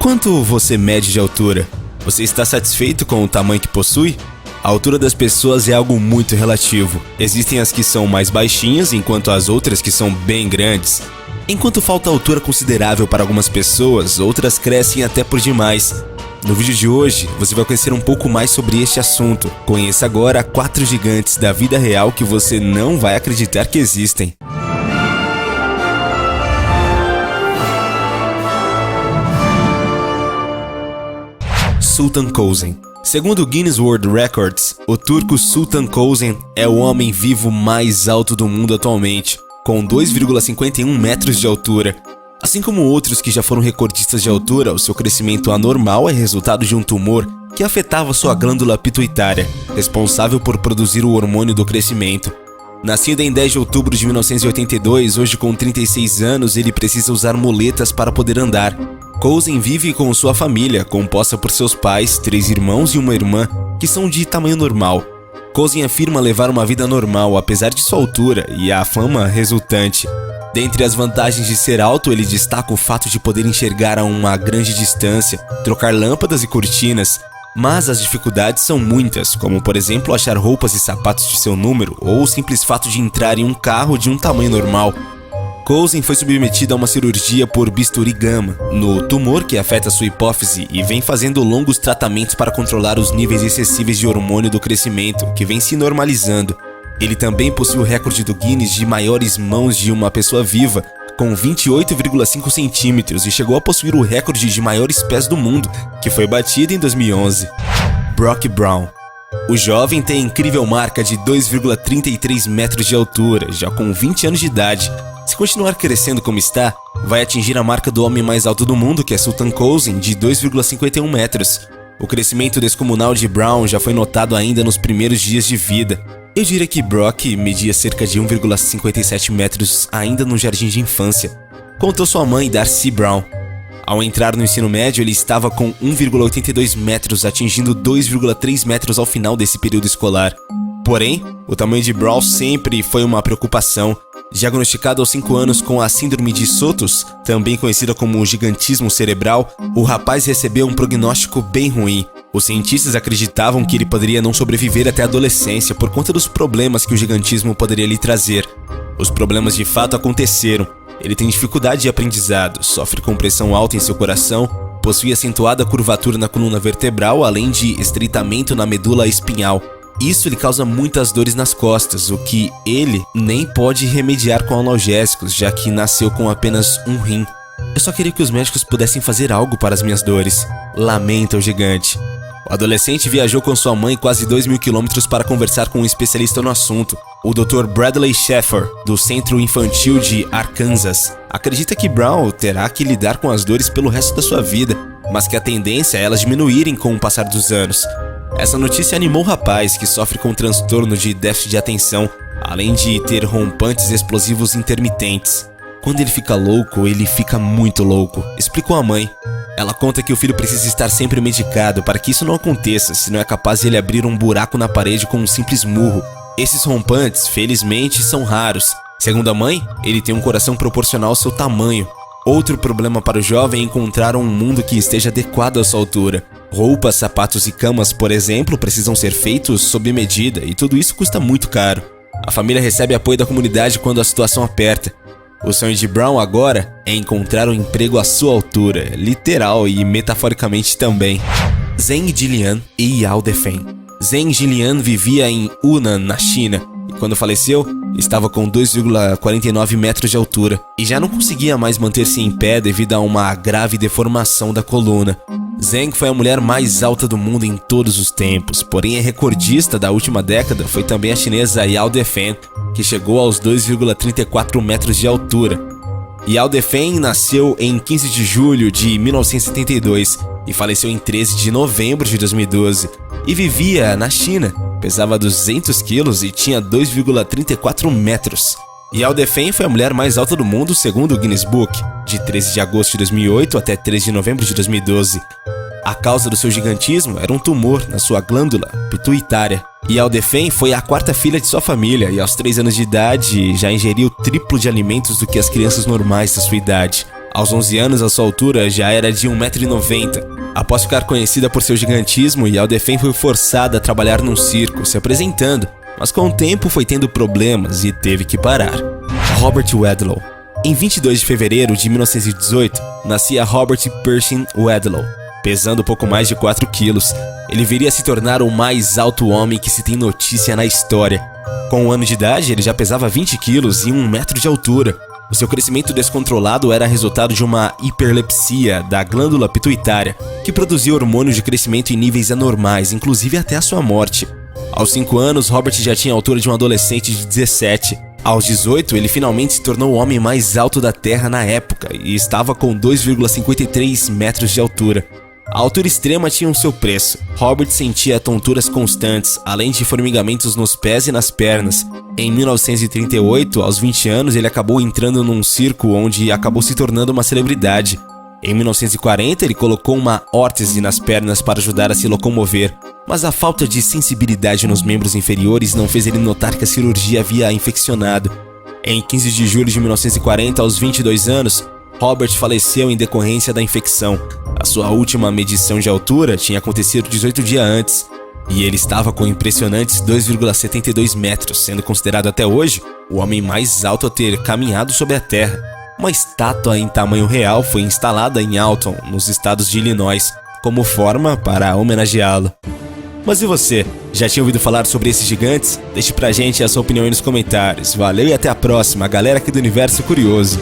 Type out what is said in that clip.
Quanto você mede de altura? Você está satisfeito com o tamanho que possui? A altura das pessoas é algo muito relativo. Existem as que são mais baixinhas, enquanto as outras que são bem grandes. Enquanto falta altura considerável para algumas pessoas, outras crescem até por demais. No vídeo de hoje, você vai conhecer um pouco mais sobre este assunto. Conheça agora 4 gigantes da vida real que você não vai acreditar que existem. Sultan Kösen. Segundo o Guinness World Records, o turco Sultan Kösen é o homem vivo mais alto do mundo atualmente, com 2,51 metros de altura. Assim como outros que já foram recordistas de altura, o seu crescimento anormal é resultado de um tumor que afetava sua glândula pituitária, responsável por produzir o hormônio do crescimento. Nascido em 10 de outubro de 1982, hoje com 36 anos, ele precisa usar muletas para poder andar. Kösen vive com sua família, composta por seus pais, 3 irmãos e uma irmã, que são de tamanho normal. Kösen afirma levar uma vida normal, apesar de sua altura e a fama resultante. Dentre as vantagens de ser alto, ele destaca o fato de poder enxergar a uma grande distância, trocar lâmpadas e cortinas, mas as dificuldades são muitas, como por exemplo achar roupas e sapatos de seu número ou o simples fato de entrar em um carro de um tamanho normal. Kösen foi submetido a uma cirurgia por bisturi gama no tumor que afeta sua hipófise e vem fazendo longos tratamentos para controlar os níveis excessivos de hormônio do crescimento, que vem se normalizando. Ele também possui o recorde do Guinness de maiores mãos de uma pessoa viva, com 28,5 centímetros, e chegou a possuir o recorde de maiores pés do mundo, que foi batido em 2011. Brock Brown. O jovem tem a incrível marca de 2,33 metros de altura, já com 20 anos de idade. Se continuar crescendo como está, vai atingir a marca do homem mais alto do mundo, que é Sultan Kösen, de 2,51 metros. O crescimento descomunal de Brown já foi notado ainda nos primeiros dias de vida. Eu diria que Brock media cerca de 1,57 metros ainda no jardim de infância, contou sua mãe, Darcy Brown. Ao entrar no ensino médio, ele estava com 1,82 metros, atingindo 2,3 metros ao final desse período escolar. Porém, o tamanho de Brown sempre foi uma preocupação. Diagnosticado aos 5 anos com a síndrome de Sotos, também conhecida como gigantismo cerebral, o rapaz recebeu um prognóstico bem ruim. Os cientistas acreditavam que ele poderia não sobreviver até a adolescência por conta dos problemas que o gigantismo poderia lhe trazer. Os problemas de fato aconteceram. Ele tem dificuldade de aprendizado, sofre com pressão alta em seu coração, possui acentuada curvatura na coluna vertebral, além de estreitamento na medula espinhal. Isso lhe causa muitas dores nas costas, o que ele nem pode remediar com analgésicos, já que nasceu com apenas um rim. Eu só queria que os médicos pudessem fazer algo para as minhas dores. Lamenta o gigante. O adolescente viajou com sua mãe quase 2.000 quilômetros para conversar com um especialista no assunto, o Dr. Bradley Sheffer, do Centro Infantil de Arkansas. Acredita que Brown terá que lidar com as dores pelo resto da sua vida, mas que a tendência é elas diminuírem com o passar dos anos. Essa notícia animou o rapaz, que sofre com transtorno de déficit de atenção, além de ter rompantes explosivos intermitentes. Quando ele fica louco, ele fica muito louco, explicou a mãe. Ela conta que o filho precisa estar sempre medicado para que isso não aconteça, senão é capaz de ele abrir um buraco na parede com um simples murro. Esses rompantes, felizmente, são raros. Segundo a mãe, ele tem um coração proporcional ao seu tamanho. Outro problema para o jovem é encontrar um mundo que esteja adequado à sua altura. Roupas, sapatos e camas, por exemplo, precisam ser feitos sob medida e tudo isso custa muito caro. A família recebe apoio da comunidade quando a situação aperta. O sonho de Brown agora é encontrar um emprego à sua altura, literal e metaforicamente também. Zheng Jilian e Yao Defeng. Zheng Jilian vivia em Hunan, na China, e quando faleceu, estava com 2,49 metros de altura e já não conseguia mais manter-se em pé devido a uma grave deformação da coluna. Zheng foi a mulher mais alta do mundo em todos os tempos, porém a recordista da última década foi também a chinesa Yao Defeng, que chegou aos 2,34 metros de altura. Yao Defeng nasceu em 15 de julho de 1972 e faleceu em 13 de novembro de 2012 e vivia na China. Pesava 200 quilos e tinha 2,34 metros. Yao Defeng foi a mulher mais alta do mundo segundo o Guinness Book, de 13 de agosto de 2008 até 13 de novembro de 2012. A causa do seu gigantismo era um tumor na sua glândula pituitária. Yao Defeng foi a 4ª filha de sua família e aos 3 anos de idade já ingeriu o triplo de alimentos do que as crianças normais da sua idade. Aos 11 anos, a sua altura já era de 1,90 m. Após ficar conhecida por seu gigantismo, Yao Defei foi forçada a trabalhar num circo, se apresentando, mas com o tempo foi tendo problemas e teve que parar. Robert Wadlow. Em 22 de fevereiro de 1918, nascia Robert Pershing Wadlow, pesando pouco mais de 4 quilos. Ele viria a se tornar o mais alto homem que se tem notícia na história. Com 1 ano de idade, ele já pesava 20 quilos e 1 metro de altura. O seu crescimento descontrolado era resultado de uma hiperlepsia da glândula pituitária, que produzia hormônios de crescimento em níveis anormais, inclusive até a sua morte. Aos 5 anos, Robert já tinha a altura de um adolescente de 17. Aos 18, ele finalmente se tornou o homem mais alto da Terra na época e estava com 2,53 metros de altura. A altura extrema tinha o seu preço. Robert sentia tonturas constantes, além de formigamentos nos pés e nas pernas. Em 1938, aos 20 anos, ele acabou entrando num circo onde acabou se tornando uma celebridade. Em 1940, ele colocou uma órtese nas pernas para ajudar a se locomover, mas a falta de sensibilidade nos membros inferiores não fez ele notar que a cirurgia havia infeccionado. Em 15 de julho de 1940, aos 22 anos, Robert faleceu em decorrência da infecção. A sua última medição de altura tinha acontecido 18 dias antes, e ele estava com impressionantes 2,72 metros, sendo considerado até hoje o homem mais alto a ter caminhado sobre a Terra. Uma estátua em tamanho real foi instalada em Alton, nos estados de Illinois, como forma para homenageá-lo. Mas e você? Já tinha ouvido falar sobre esses gigantes? Deixe pra gente a sua opinião aí nos comentários. Valeu e até a próxima, galera aqui do Universo Curioso.